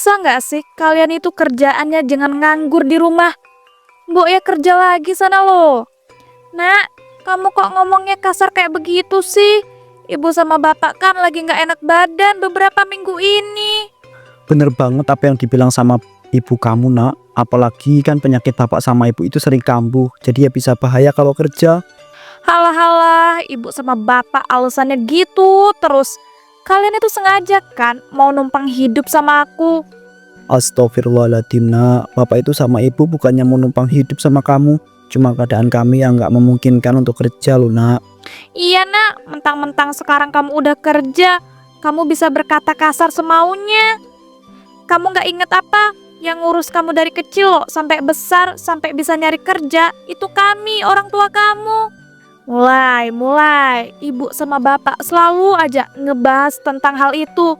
Bisa nggak sih kalian itu kerjaannya jangan nganggur di rumah? Mbok ya kerja lagi sana lo. Nak, kamu kok ngomongnya kasar kayak begitu sih? Ibu sama bapak kan lagi nggak enak badan beberapa minggu ini. Bener banget apa yang dibilang sama ibu kamu, nak. Apalagi kan penyakit bapak sama ibu itu sering kambuh. Jadi ya bisa bahaya kalau kerja. Halah, ibu sama bapak alasannya gitu terus. Kalian itu sengaja kan mau numpang hidup sama aku? Astagfirullahaladzim, nak. Bapak itu sama ibu bukannya mau numpang hidup sama kamu. Cuma keadaan kami yang nggak memungkinkan untuk kerja loh, nak. Iya nak, mentang-mentang sekarang kamu udah kerja, kamu bisa berkata kasar semaunya. Kamu nggak inget apa? Yang ngurus kamu dari kecil loh, sampai besar, sampai bisa nyari kerja, itu kami, orang tua kamu. Mulai, ibu sama bapak selalu aja ngebahas tentang hal itu.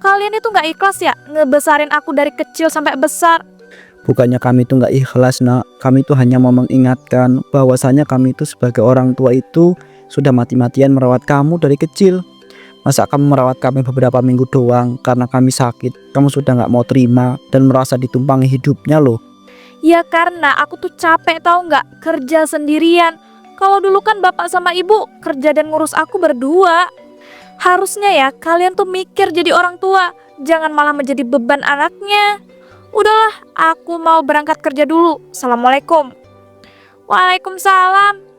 Kalian itu nggak ikhlas ya ngebesarin aku dari kecil sampai besar? Bukannya kami itu nggak ikhlas, nak. Kami itu hanya mau mengingatkan bahwasanya kami itu sebagai orang tua itu sudah mati-matian merawat kamu dari kecil. Masa kamu merawat kami beberapa minggu doang karena kami sakit, kamu sudah nggak mau terima dan merasa ditumpangi hidupnya loh. Ya karena aku tuh capek tahu nggak kerja sendirian. Kalau dulu kan bapak sama ibu kerja dan ngurus aku berdua. Harusnya ya kalian tuh mikir jadi orang tua, jangan malah menjadi beban anaknya. Udahlah, aku mau berangkat kerja dulu. Assalamualaikum. Waalaikumsalam.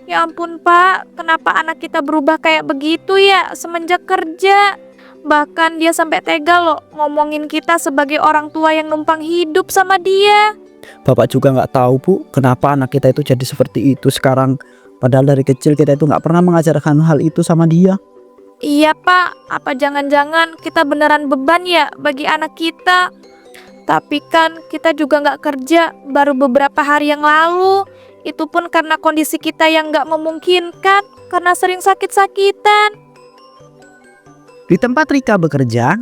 Ya ampun Pak, kenapa anak kita berubah kayak begitu ya semenjak kerja? Bahkan dia sampai tega loh ngomongin kita sebagai orang tua yang numpang hidup sama dia. Bapak juga nggak tahu, Bu, kenapa anak kita itu jadi seperti itu sekarang. Padahal dari kecil kita itu nggak pernah mengajarkan hal itu sama dia. Iya Pak, apa jangan-jangan kita beneran beban ya bagi anak kita? Tapi kan kita juga nggak kerja baru beberapa hari yang lalu. Itu pun karena kondisi kita yang nggak memungkinkan, karena sering sakit-sakitan. Di tempat Rika bekerja,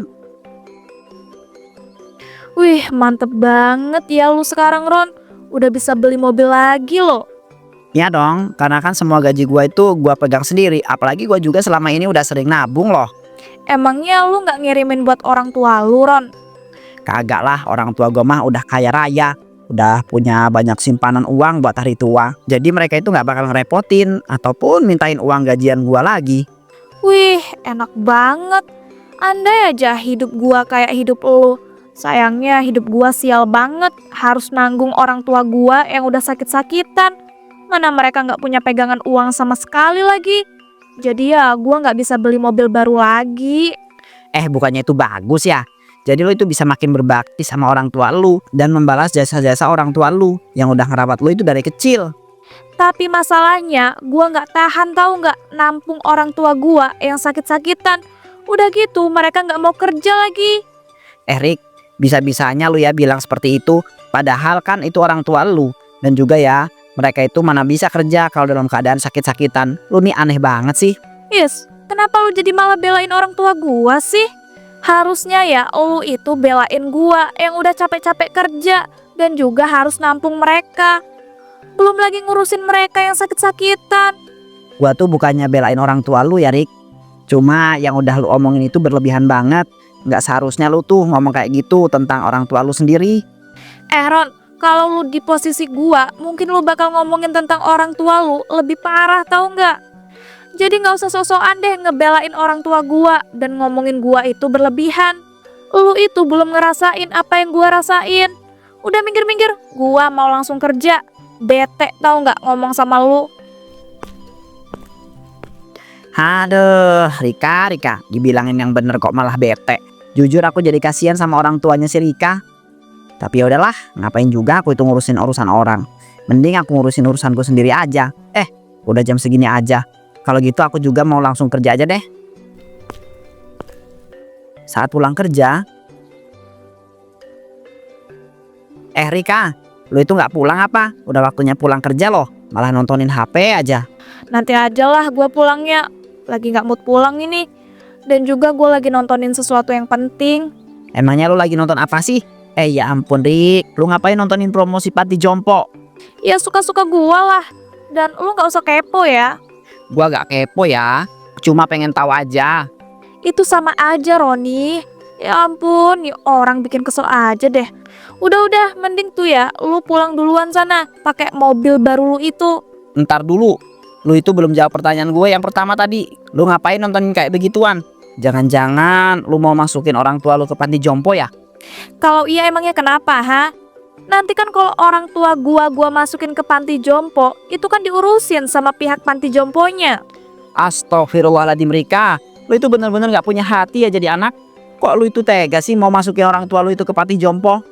Wih, mantep banget ya lu sekarang Ron. Udah bisa beli mobil lagi loh. Ya dong, karena kan semua gaji gua itu gua pegang sendiri. Apalagi gua juga selama ini udah sering nabung loh. Emangnya lu nggak ngirimin buat orang tua lu Ron? Kagak lah, orang tua gua mah udah kaya raya. Udah punya banyak simpanan uang buat hari tua. Jadi mereka itu gak bakal ngerepotin ataupun mintain uang gajian gua lagi. Wih, enak banget. Andai aja hidup gua kayak hidup lu. Sayangnya hidup gua sial banget. Harus nanggung orang tua gua yang udah sakit-sakitan. Mana mereka gak punya pegangan uang sama sekali lagi. Jadi ya gua gak bisa beli mobil baru lagi. Bukannya itu bagus ya? Jadi lu itu bisa makin berbakti sama orang tua lu dan membalas jasa-jasa orang tua lu yang udah ngerawat lu itu dari kecil. Tapi masalahnya gua gak tahan tahu gak nampung orang tua gua yang sakit-sakitan. Udah gitu mereka gak mau kerja lagi. Rick, bisa-bisanya lu ya bilang seperti itu. Padahal kan itu orang tua lu. Dan juga ya, mereka itu mana bisa kerja kalau dalam keadaan sakit-sakitan. Lu nih aneh banget sih. Yes, kenapa lu jadi malah belain orang tua gua sih? Harusnya ya lu itu belain gua yang udah capek-capek kerja dan juga harus nampung mereka. Belum lagi ngurusin mereka yang sakit-sakitan. Gua tuh bukannya belain orang tua lu ya Rick. Cuma yang udah lu omongin itu berlebihan banget. Nggak seharusnya lu tuh ngomong kayak gitu tentang orang tua lu sendiri. Ron, kalau lu di posisi gua, mungkin lu bakal ngomongin tentang orang tua lu lebih parah tau nggak? Jadi gak usah sok-sokan deh ngebelain orang tua gua dan ngomongin gua itu berlebihan. Lu itu belum ngerasain apa yang gua rasain. Udah minggir-minggir, gua mau langsung kerja. Bete tau gak ngomong sama lu. Aduh, Rika, dibilangin yang bener kok malah bete. Jujur aku jadi kasihan sama orang tuanya si Rika. Tapi ya udahlah, ngapain juga aku itu ngurusin urusan orang. Mending aku ngurusin urusanku sendiri aja. Udah jam segini aja. Kalau gitu aku juga mau langsung kerja aja deh. Saat pulang kerja, Rika, lu itu gak pulang apa? Udah waktunya pulang kerja loh. Malah nontonin HP aja. Nanti aja lah gua pulangnya. Lagi gak mood pulang ini. Dan juga gua lagi nontonin sesuatu yang penting. Emangnya lu lagi nonton apa sih? Ya ampun Rik, lu ngapain nontonin promosi Pati Jompo? Ya suka-suka gua lah. Dan lu gak usah kepo ya. Gua gak kepo ya, cuma pengen tahu aja. Itu sama aja Roni. Ya ampun, nih orang bikin kesel aja deh. Udah, mending tuh ya, lu pulang duluan sana, pakai mobil baru lu itu. Ntar dulu, lu itu belum jawab pertanyaan gue yang pertama tadi. Lu ngapain nonton kayak begituan? Jangan-jangan lu mau masukin orang tua lu ke panti jompo ya? Kalau iya emangnya kenapa, ha? Nanti kan kalau orang tua gua masukin ke panti jompo, itu kan diurusin sama pihak panti jomponya. Astagfirullahaladzim Rika, lu itu bener-bener gak punya hati ya jadi anak. Kok lu itu tega sih mau masukin orang tua lu itu ke panti jompo?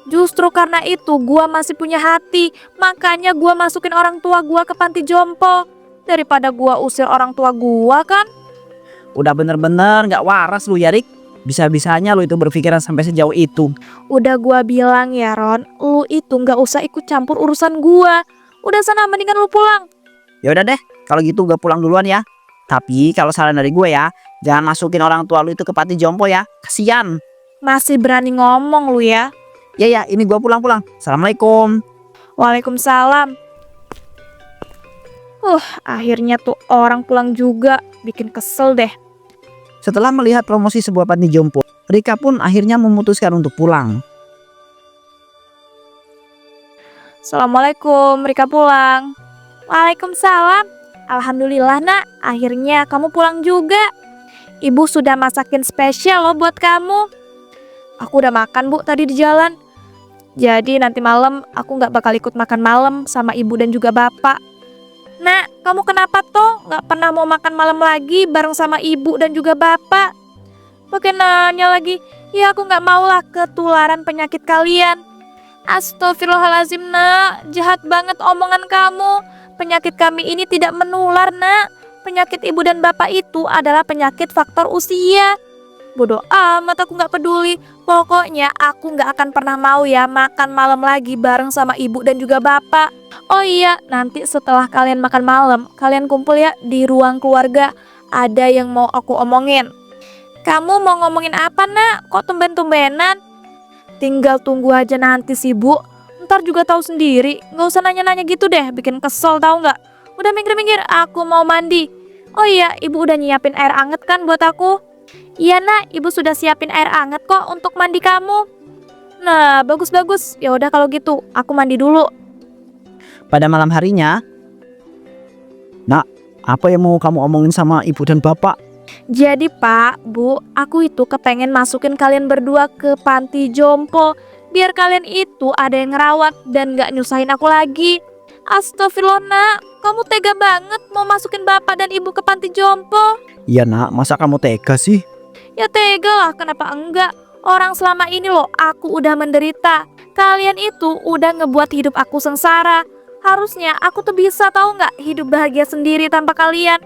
Justru karena itu gua masih punya hati, makanya gua masukin orang tua gua ke panti jompo. Daripada gua usir orang tua gua kan. Udah bener-bener gak waras lu ya Rik. Bisa-bisanya lu itu berpikiran sampai sejauh itu. Udah gua bilang ya Ron, lu itu gak usah ikut campur urusan gua. Udah sana, mendingan lu pulang. Ya udah deh, kalau gitu gue pulang duluan ya. Tapi kalau saran dari gue ya, jangan masukin orang tua lu itu ke panti jompo ya. Kasian. Masih berani ngomong lu ya. Ya, ini gue pulang. Assalamualaikum. Waalaikumsalam. Akhirnya tuh orang pulang juga, bikin kesel deh. Setelah melihat promosi sebuah panti jompo, Rika pun akhirnya memutuskan untuk pulang. Assalamualaikum, Rika pulang. Waalaikumsalam. Alhamdulillah nak, akhirnya kamu pulang juga. Ibu sudah masakin spesial loh buat kamu. Aku udah makan bu tadi di jalan. Jadi nanti malam aku gak bakal ikut makan malam sama ibu dan juga bapak. Nak, kamu kenapa toh gak pernah mau makan malam lagi bareng sama ibu dan juga bapak? Pakai nanya lagi. Ya aku gak maulah ketularan penyakit kalian. Astagfirullahaladzim nak, jahat banget omongan kamu. Penyakit kami ini tidak menular nak. Penyakit ibu dan bapak itu adalah penyakit faktor usia. Bodoh amat, aku gak peduli. Pokoknya aku gak akan pernah mau ya makan malam lagi bareng sama ibu dan juga bapak. Oh iya, nanti setelah kalian makan malam, kalian kumpul ya di ruang keluarga. Ada yang mau aku omongin. Kamu mau ngomongin apa nak? Kok tumben-tumbenan? Tinggal tunggu aja nanti sih bu. Ntar juga tahu sendiri. Gak usah nanya-nanya gitu deh, bikin kesel tahu nggak? Udah minggir-minggir, aku mau mandi. Oh iya, ibu udah nyiapin air anget kan buat aku? Iya nak, ibu sudah siapin air anget kok untuk mandi kamu. Nah, bagus-bagus. Ya udah kalau gitu, aku mandi dulu. Pada malam harinya, Nak, apa yang mau kamu omongin sama ibu dan bapak? Jadi pak, bu, aku itu kepengen masukin kalian berdua ke panti jompo. Biar kalian itu ada yang ngerawat dan gak nyusahin aku lagi. Astagfirullah nak, kamu tega banget mau masukin bapak dan ibu ke panti jompo. Iya nak, masa kamu tega sih? Ya tega lah, kenapa enggak? Orang selama ini loh aku udah menderita. Kalian itu udah ngebuat hidup aku sengsara. Harusnya aku tuh bisa tahu nggak hidup bahagia sendiri tanpa kalian.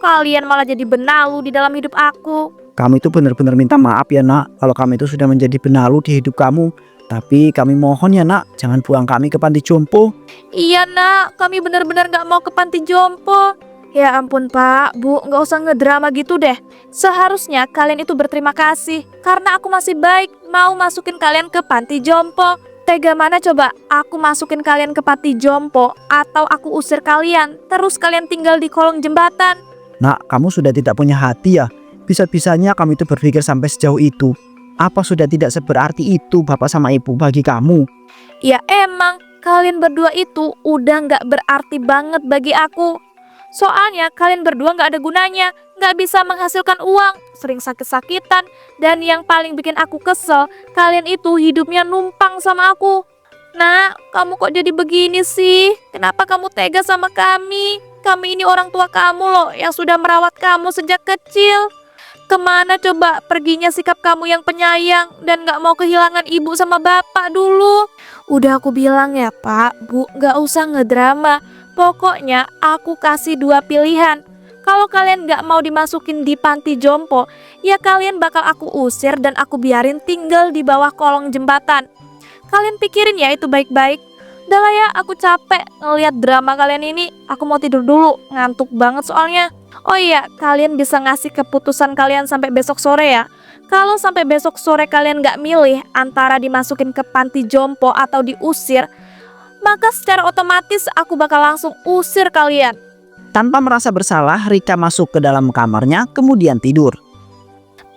Kalian malah jadi benalu di dalam hidup aku. Kami itu benar-benar minta maaf ya nak, kalau kami itu sudah menjadi benalu di hidup kamu. Tapi kami mohon ya nak, jangan buang kami ke panti jompo. Iya nak, kami benar-benar nggak mau ke panti jompo. Ya ampun pak, bu, nggak usah ngedrama gitu deh. Seharusnya kalian itu berterima kasih karena aku masih baik mau masukin kalian ke panti jompo. Tega mana coba aku masukin kalian ke panti jompo atau aku usir kalian terus kalian tinggal di kolong jembatan. Nak, kamu sudah tidak punya hati ya? Bisa-bisanya kami itu berpikir sampai sejauh itu. Apa sudah tidak seberarti itu bapak sama ibu bagi kamu? Ya emang kalian berdua itu udah nggak berarti banget bagi aku. Soalnya kalian berdua nggak ada gunanya, nggak bisa menghasilkan uang, sering sakit-sakitan, dan yang paling bikin aku kesel, kalian itu hidupnya numpang sama aku. Nah, kamu kok jadi begini sih? Kenapa kamu tega sama kami? Kami ini orang tua kamu loh, yang sudah merawat kamu sejak kecil. Kemana coba perginya sikap kamu yang penyayang dan gak mau kehilangan ibu sama bapak dulu? Udah aku bilang ya pak, bu, gak usah ngedrama. Pokoknya aku kasih dua pilihan. Kalau kalian gak mau dimasukin di panti jompo, ya kalian bakal aku usir dan aku biarin tinggal di bawah kolong jembatan. Kalian pikirin ya itu baik-baik. Udah lah ya, aku capek ngeliat drama kalian ini. Aku mau tidur dulu, ngantuk banget soalnya. Oh iya, kalian bisa ngasih keputusan kalian sampai besok sore ya. Kalau sampai besok sore kalian gak milih antara dimasukin ke panti jompo atau diusir, maka secara otomatis aku bakal langsung usir kalian. Tanpa merasa bersalah, Rika masuk ke dalam kamarnya kemudian tidur.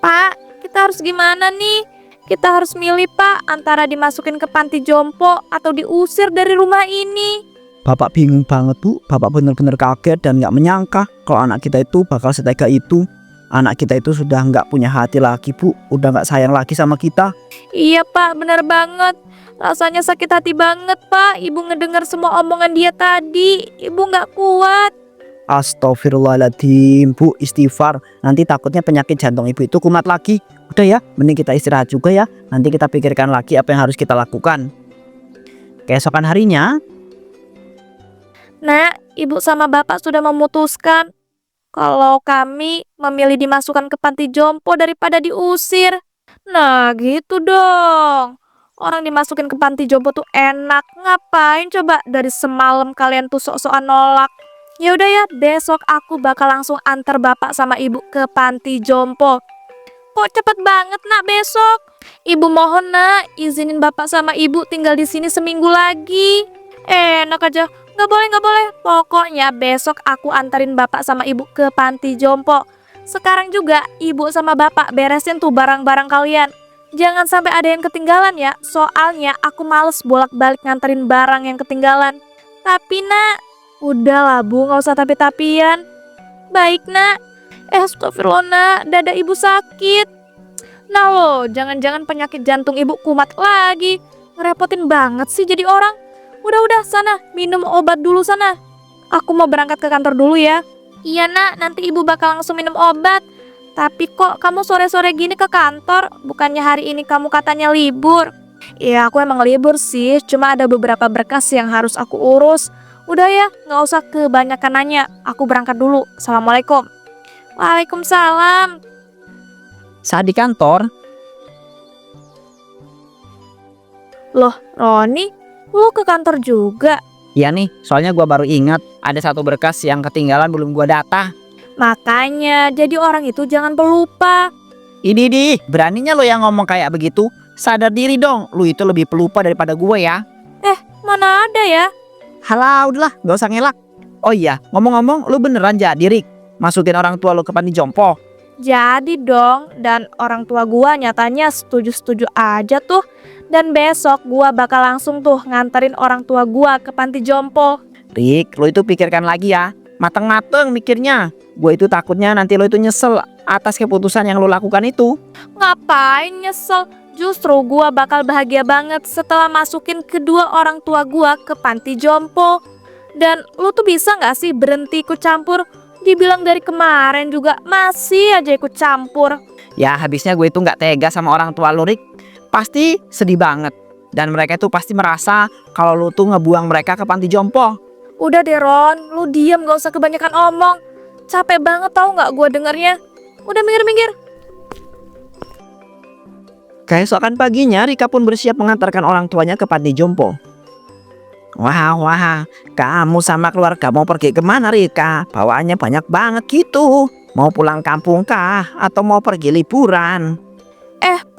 Pak, Kita harus gimana nih? Kita harus milih, Pak, antara dimasukin ke panti jompo atau diusir dari rumah ini. Bapak bingung banget, Bu. Bapak benar-benar kaget dan nggak menyangka kalau anak kita itu bakal setega itu. Anak kita itu sudah nggak punya hati lagi, Bu. Udah nggak sayang lagi sama kita. Iya, Pak, benar banget. Rasanya sakit hati banget, Pak. Ibu ngedengar semua omongan dia tadi. Ibu nggak kuat. Astagfirullahaladzim, Bu, istighfar. Nanti takutnya penyakit jantung ibu itu kumat lagi. Udah ya, mending kita istirahat juga ya. Nanti kita pikirkan lagi apa yang harus kita lakukan. Keesokan harinya, Nak, Ibu sama Bapak sudah memutuskan kalau kami memilih dimasukkan ke panti jompo daripada diusir. Nah, gitu dong. Orang dimasukin ke panti jompo tuh enak. Ngapain coba dari semalam kalian tuh sok-sokan nolak? Ya udah ya, besok aku bakal langsung antar Bapak sama Ibu ke panti jompo. Kok cepet banget, Nak, besok? Ibu mohon, Nak, izinin Bapak sama Ibu tinggal di sini seminggu lagi. Enak aja. Nggak boleh, nggak boleh. Pokoknya besok aku antarin Bapak sama Ibu ke panti jompo. Sekarang juga Ibu sama Bapak beresin tuh barang-barang kalian. Jangan sampai ada yang ketinggalan ya. Soalnya aku males bolak-balik nganterin barang yang ketinggalan. Tapi Nak, udahlah Bu, nggak usah tapi-tapian. Baik Nak. Astagfirullah Nak, dada Ibu sakit. Nah loh, jangan-jangan penyakit jantung Ibu kumat lagi. Ngerepotin banget sih jadi orang. Udah sana, minum obat dulu sana. Aku mau berangkat ke kantor dulu ya. Iya Nak, nanti Ibu bakal langsung minum obat. Tapi kok kamu sore-sore gini ke kantor? Bukannya hari ini kamu katanya libur? Iya, aku emang libur sih, cuma ada beberapa berkas yang harus aku urus. Udah ya, nggak usah kebanyakan nanya. Aku berangkat dulu. Assalamualaikum. Waalaikumsalam. Saat di kantor, Loh, Roni, lu ke kantor juga? iya nih, soalnya gua baru ingat ada satu berkas yang ketinggalan belum gua data. Makanya, jadi orang itu jangan pelupa. Ini di, beraninya lo yang ngomong kayak begitu? Sadar diri dong, lu itu lebih pelupa daripada gue ya. Mana ada ya? Halah, udahlah, gak usah ngelak. Oh iya, ngomong-ngomong, lu beneran jadi Rik masukin orang tua lu ke panti jompo? Jadi dong, dan orang tua gua nyatanya setuju-setuju aja tuh. Dan besok gua bakal langsung tuh nganterin orang tua gua ke panti jompo. Rik, lu itu pikirkan lagi ya. Mateng-mateng mikirnya. Gue itu takutnya nanti lu itu nyesel atas keputusan yang lu lakukan itu. Ngapain nyesel? Justru gua bakal bahagia banget setelah masukin kedua orang tua gua ke panti jompo. Dan lu tuh bisa gak sih berhenti ikut campur? Dibilang dari kemarin juga masih aja ikut campur. Ya habisnya gue itu gak tega sama orang tua lu Rik. Pasti sedih banget. Dan mereka itu pasti merasa kalau lu tuh ngebuang mereka ke panti jompo. Udah deh Ron, lu diem gak usah kebanyakan omong. Capek banget tau gak gue dengernya. Udah minggir-minggir. Keesokan paginya Rika pun bersiap mengantarkan orang tuanya ke panti jompo. Wah, kamu sama keluarga mau pergi kemana Rika? Bawaannya banyak banget gitu. Mau pulang kampung kah? Atau mau pergi liburan?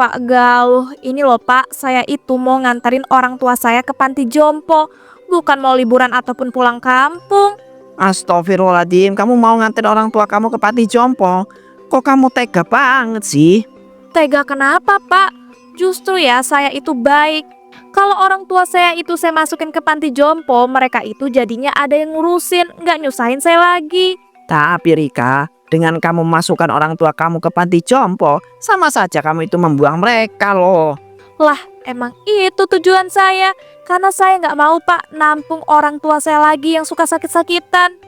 Pak Galuh, ini loh Pak, saya itu mau nganterin orang tua saya ke panti jompo. Bukan mau liburan ataupun pulang kampung. Astagfirullahaladzim, kamu mau nganterin orang tua kamu ke panti jompo? Kok kamu tega banget sih? Tega kenapa Pak? Justru ya saya itu baik. Kalau orang tua saya itu saya masukin ke panti jompo, mereka itu jadinya ada yang ngurusin, nggak nyusahin saya lagi. Tapi Rika, dengan kamu masukkan orang tua kamu ke panti jompo, sama saja kamu itu membuang mereka loh. Lah, emang itu tujuan saya. Karena saya nggak mau Pak nampung orang tua saya lagi yang suka sakit-sakitan.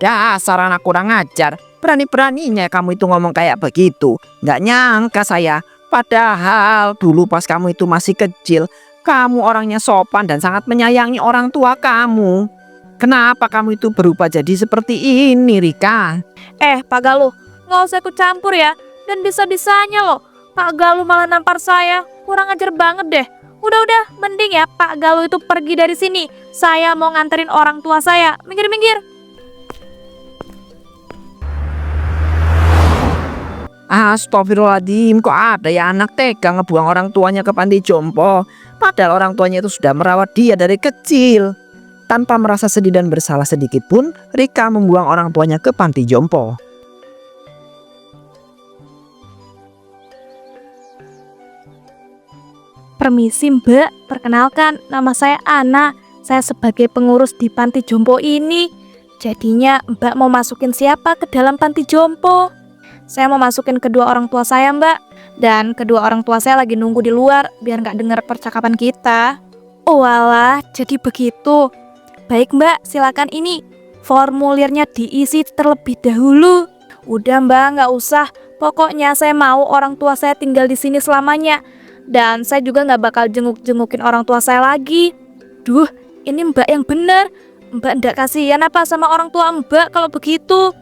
Dasar anak kurang ajar. Berani-beraninya kamu itu ngomong kayak begitu. Nggak nyangka saya. Padahal dulu pas kamu itu masih kecil, kamu orangnya sopan dan sangat menyayangi orang tua kamu. Kenapa kamu itu berubah jadi seperti ini, Rika? Pak Galuh, nggak usah ikut campur ya. Dan bisa-bisanya loh, Pak Galuh malah nampar saya. Kurang ajar banget deh. Udah, mending ya Pak Galuh itu pergi dari sini. Saya mau nganterin orang tua saya. Minggir-minggir. Astagfirullahaladzim, kok ada ya anak tega ngebuang orang tuanya ke panti jompo? Padahal orang tuanya itu sudah merawat dia dari kecil. Tanpa merasa sedih dan bersalah sedikit pun, Rika membuang orang tuanya ke panti jompo. Permisi Mbak, perkenalkan nama saya Ana. Saya sebagai pengurus di panti jompo ini. Jadinya Mbak mau masukin siapa ke dalam panti jompo? Saya mau masukin kedua orang tua saya Mbak. Dan kedua orang tua saya lagi nunggu di luar biar nggak dengar percakapan kita. Oh alah, jadi begitu. Baik Mbak, silakan ini. Formulirnya diisi terlebih dahulu. Udah Mbak, nggak usah. Pokoknya saya mau orang tua saya tinggal di sini selamanya. Dan saya juga nggak bakal jenguk-jengukin orang tua saya lagi. Duh, ini Mbak yang bener. Mbak ndak kasihan apa sama orang tua Mbak kalau begitu?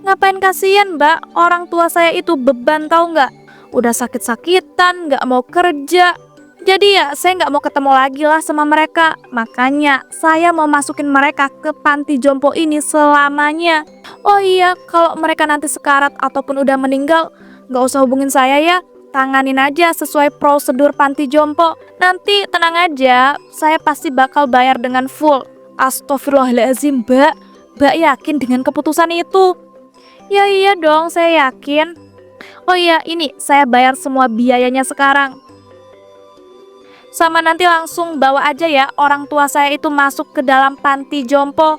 Ngapain kasihan Mbak? Orang tua saya itu beban tahu nggak? Udah sakit-sakitan, nggak mau kerja. Jadi ya saya nggak mau ketemu lagi lah sama mereka. Makanya saya mau masukin mereka ke panti jompo ini selamanya. Oh iya, kalau mereka nanti sekarat ataupun udah meninggal, nggak usah hubungin saya ya. Tanganin aja sesuai prosedur panti jompo. Nanti tenang aja, saya pasti bakal bayar dengan full. Astagfirullahaladzim Mbak. Mbak yakin dengan keputusan itu? Ya iya dong, saya yakin. Oh iya, ini saya bayar semua biayanya sekarang. Sama nanti langsung bawa aja ya orang tua saya itu masuk ke dalam panti jompo.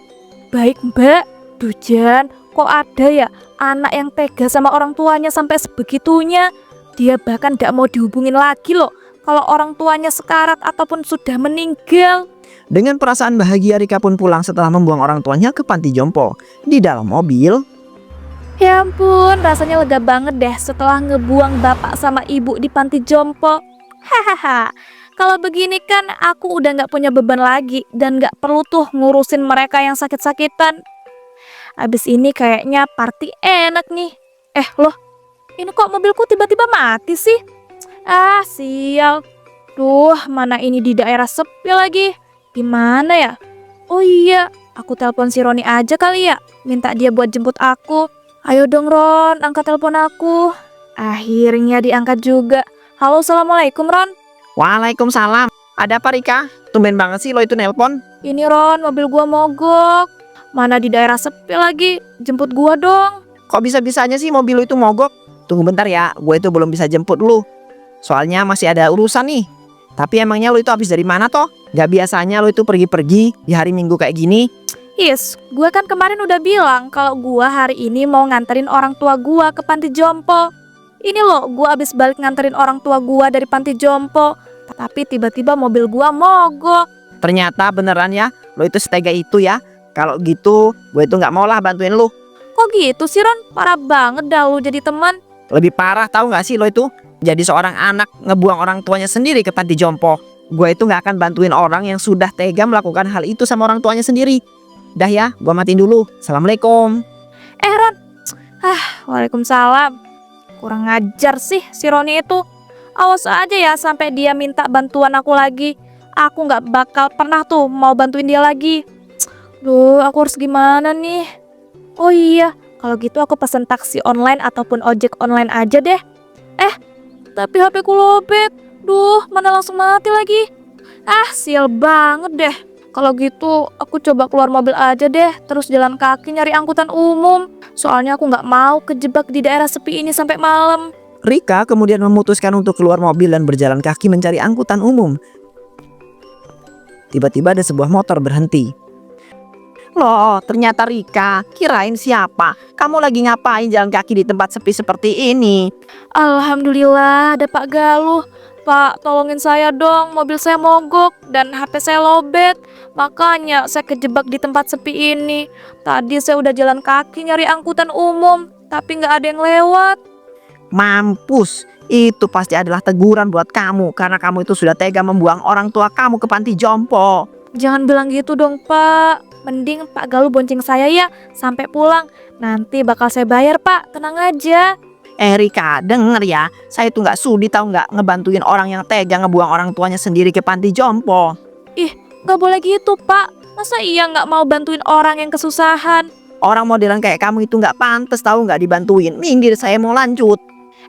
Baik Mbak. Dujan, kok ada ya anak yang tega sama orang tuanya sampai sebegitunya? Dia bahkan gak mau dihubungin lagi loh kalau orang tuanya sekarat ataupun sudah meninggal. Dengan perasaan bahagia, Rika pun pulang setelah membuang orang tuanya ke panti jompo. Di dalam mobil, Ya ampun, rasanya lega banget deh setelah ngebuang bapak sama ibu di panti jompo. Hahaha, kalau begini kan aku udah gak punya beban lagi dan gak perlu tuh ngurusin mereka yang sakit-sakitan. Abis ini kayaknya party enak nih. Loh, ini kok mobilku tiba-tiba mati sih? Ah, sial. Duh, mana ini di daerah sepi lagi. Gimana ya? Oh iya, aku telepon si Roni aja kali ya. Minta dia buat jemput aku. Ayo dong Ron, angkat telepon aku. Akhirnya diangkat juga. Halo, assalamualaikum Ron. Waalaikumsalam. Ada apa Rika? Tumben banget sih lo itu nelpon. Ini Ron, mobil gua mogok. Mana di daerah sepi lagi. Jemput gua dong. Kok bisa-bisanya sih mobil lo itu mogok? Tunggu bentar ya, gue itu belum bisa jemput lu. Soalnya masih ada urusan nih. Tapi emangnya lo itu habis dari mana toh? Gak biasanya lo itu pergi-pergi di hari Minggu kayak gini. Yes, gua kan kemarin udah bilang kalau gua hari ini mau nganterin orang tua gua ke panti jompo. Ini loh, gua abis balik nganterin orang tua gua dari panti jompo. Tapi tiba-tiba mobil gua mogok. Ternyata beneran ya, lo itu setega itu ya. Kalau gitu, gue itu gak mau lah bantuin lu. Kok gitu sih Ron? Parah banget dah lu jadi teman. Lebih parah tahu gak sih lo itu? Jadi seorang anak ngebuang orang tuanya sendiri ke panti jompo. Gue itu gak akan bantuin orang yang sudah tega melakukan hal itu sama orang tuanya sendiri. Dah ya, gue matiin dulu. Assalamualaikum. Ron. Waalaikumsalam. Kurang ngajar sih si Roni itu. Awas aja ya sampai dia minta bantuan aku lagi. Aku gak bakal pernah tuh mau bantuin dia lagi. Duh, aku harus gimana nih? Oh iya, kalau gitu aku pesen taksi online ataupun ojek online aja deh. Tapi HP ku lobet. Duh, mana langsung mati lagi. Sial banget deh. Kalau gitu aku coba keluar mobil aja deh, terus jalan kaki nyari angkutan umum. Soalnya aku nggak mau kejebak di daerah sepi ini sampai malam. Rika kemudian memutuskan untuk keluar mobil dan berjalan kaki mencari angkutan umum. Tiba-tiba ada sebuah motor berhenti. Loh, ternyata Rika. Kirain siapa? Kamu lagi ngapain jalan kaki di tempat sepi seperti ini? Alhamdulillah ada Pak Galuh. Pak, tolongin saya dong, mobil saya mogok dan HP saya lobet. Makanya saya kejebak di tempat sepi ini. Tadi saya udah jalan kaki nyari angkutan umum, tapi nggak ada yang lewat. Mampus, itu pasti adalah teguran buat kamu karena kamu itu sudah tega membuang orang tua kamu ke panti jompo. Jangan bilang gitu dong Pak. Mending Pak Galuh bonceng saya ya sampai pulang. Nanti bakal saya bayar Pak, tenang aja. Rika, denger ya, saya tuh gak sudi tahu gak ngebantuin orang yang tega ngebuang orang tuanya sendiri ke panti jompo. Gak boleh gitu Pak. Masa iya gak mau bantuin orang yang kesusahan? Orang modelan kayak kamu itu gak pantas tahu gak dibantuin. Minggir, saya mau lanjut.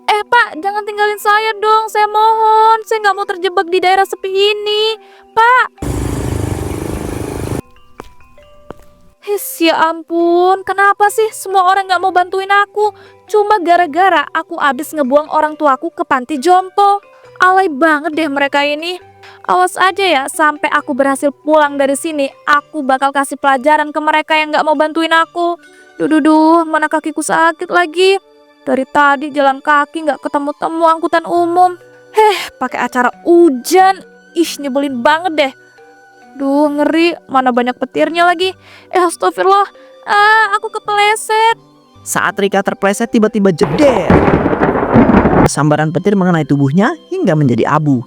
Pak, jangan tinggalin saya dong, saya mohon. Saya gak mau terjebak di daerah sepi ini Pak. Ya ampun, kenapa sih semua orang gak mau bantuin aku? Cuma gara-gara aku abis ngebuang orang tuaku ke panti jompo. Alay banget deh mereka ini. Awas aja ya, sampai aku berhasil pulang dari sini, aku bakal kasih pelajaran ke mereka yang gak mau bantuin aku. Duh, mana kakiku sakit lagi. Dari tadi jalan kaki gak ketemu-temu angkutan umum. Pakai acara hujan. Ih, nyebelin banget deh. Duh, ngeri, mana banyak petirnya lagi. Astagfirullah. Aku kepeleset. Saat Rika terpleset tiba-tiba jeder. Sambaran petir mengenai tubuhnya hingga menjadi abu.